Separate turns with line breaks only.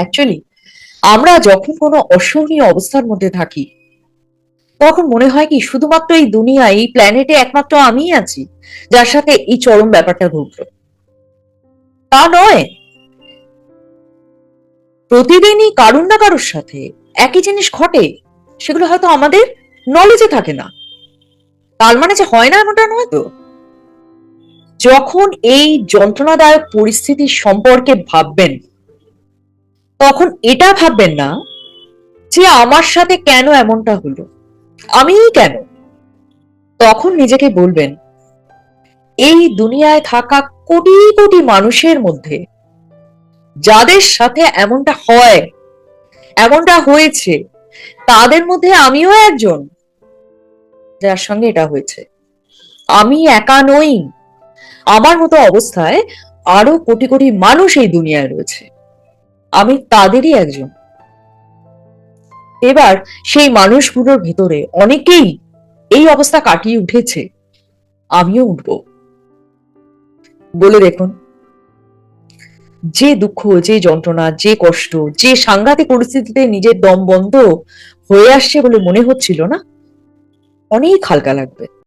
Actually আমরা যখন কোনো অসহনীয় অবস্থার মধ্যে থাকি, তখন মনে হয় কি শুধুমাত্র এই দুনিয়ায়, এই প্ল্যানেটে একমাত্র আমিই আছি যার সাথে এই চরম ব্যাপারটা ঘটলো। তা নয়, প্রতিদিনই কারুর না কারুর সাথে একই জিনিস ঘটে, সেগুলো হয়তো আমাদের নলেজে থাকে না। তার মানে যে হয় না এমনটা নয় তো। যখন এই যন্ত্রণাদায়ক পরিস্থিতি সম্পর্কে ভাববেন, তখন এটা ভাববেন না যে আমার সাথে কেন এমনটা হলো, আমিই কেন। তখন নিজেকে বলবেন, এই দুনিয়ায় থাকা কোটি কোটি মানুষের মধ্যে যাদের সাথে এমনটা হয়, এমনটা হয়েছে, তাদের মধ্যে আমিও একজন যার সঙ্গে এটা হয়েছে। আমি একা নই। আমার মতো অবস্থায় আরো কোটি কোটি মানুষ এই দুনিয়ায় রয়েছে, আমি তাদেরই একজন। এবার সেই মানুষগুলোর ভেতরে অনেকেই এই অবস্থা কাটিয়ে উঠেছে, আমিও উঠবো। বলে দেখুন, যে দুঃখ, যে যন্ত্রণা, যে কষ্ট, যে সাংঘাতিক পরিস্থিতিতে নিজের দম বন্ধ হয়ে আসছে বলে মনে হচ্ছিল না, অনেক হালকা লাগবে।